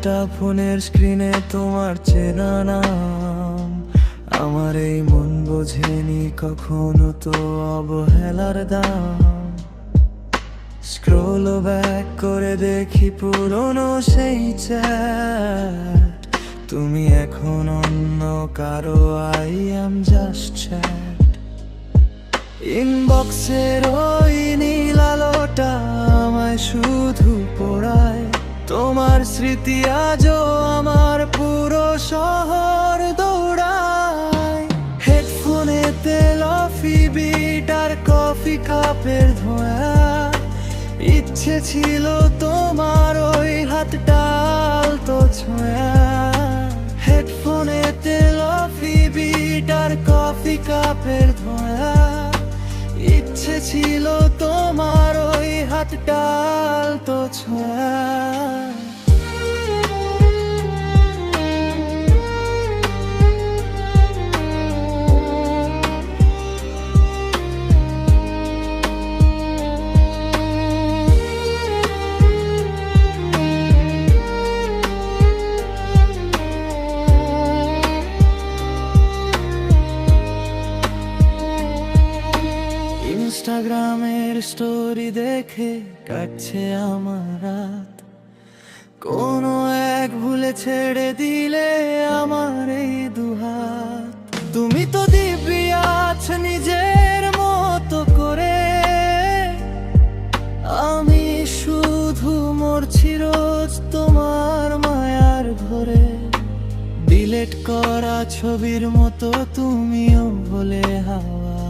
একটা ফোনের স্ক্রিনে তোমার চেনা নাম, আমার এই মন বোঝেনি কখনো তো অবহেলার দাম। স্ক্রল ব্যাক করে দেখি পুরনো সেই চ্যাট, তুমি এখন অন্য কারো, আই অ্যাম জাস্ট চ্যাট। ইনবক্সের ওই নীল আলোটা আমায় শুধু পোড়ায়, তোমার স্মৃতি আজও আমার পুরো শহর দৌড়ায়। হেডফোনেতে লফি বিট আর কফি কাপের ধোঁয়া, ইচ্ছে ছিল তোমার ওই হাতটা আলতো ছোঁয়া। হেডফোনেতে লফি বিট আর কফি কাপের ধোঁয়া, ইচ্ছে ছিল তোমার ওই হাতটা আলতো ছোঁয়া। ইনস্টাগ্রামের স্টোরি দেখে কাটছে আমার রাত, কোনো এক ভুলে ছেড়ে দিলে আমার এই দুহাত। তুমি তো দিব্যি আছো নিজের মতো করে, আমি শুধু মরছি রোজ তোমার মায়ার ঘরে। ডিলেট করা ছবির মতো তুমিও বলে হাওয়া,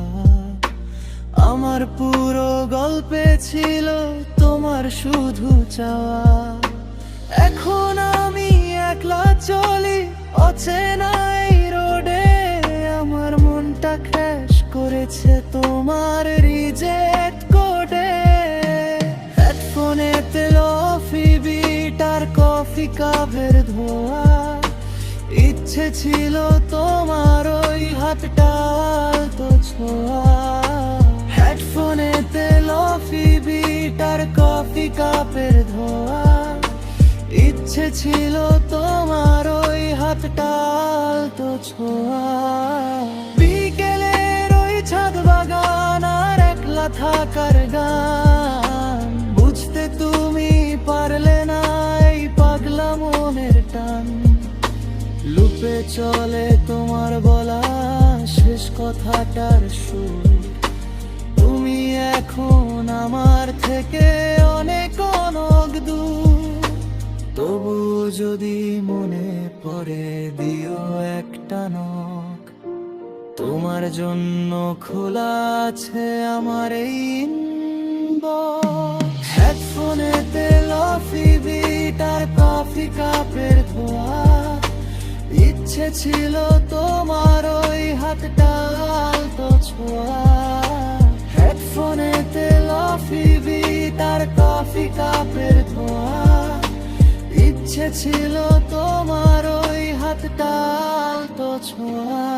আমার পুরো গল্পে ছিল তোমার শুধু চাওয়া। এখন আমি একলা চলি অচেনা এই রোডে, আমার মনটা ক্র্যাশ করেছে তোমার রিজেক্ট কোডে। হেডফোনেতে লফি বিট আর কফি কাপের ধোঁয়া, ইচ্ছে ছিল তোমার ওই হাতটা আলতো ছোঁয়া। হেডফোনেতে লফি বিট আর কফি কাপের ধোঁয়া, ইচ্ছে ছিল তোমার ওই হাতটা আলতো ছোঁয়া। বিকেলের ওই ছাদ বাগান আর একলা থাকার গান, বুঝতে তুমি পারলে না এই পাগলা মনের টান। লুপে চলে তোমার বলা শেষ কথাটার সুর, তুমি এখন আমার থেকে অনেক অনেক দূর। তবু যদি মনে পড়ে দিও একটা নখ, তোমার জন্য খোলা আছে আমার এই ইনবক্স। হেডফোনেতে লফি বিট আর কফি কাপের ধোঁয়া, ইচ্ছে ছিল তোমার ওই হাতটা আলতো ছোঁয়া। হেডফোনেতে লফি বিট আর কফি কাপের ধোঁয়া, ইচ্ছে ছিল তোমার ওই হাতটা আলতো ছোঁয়া।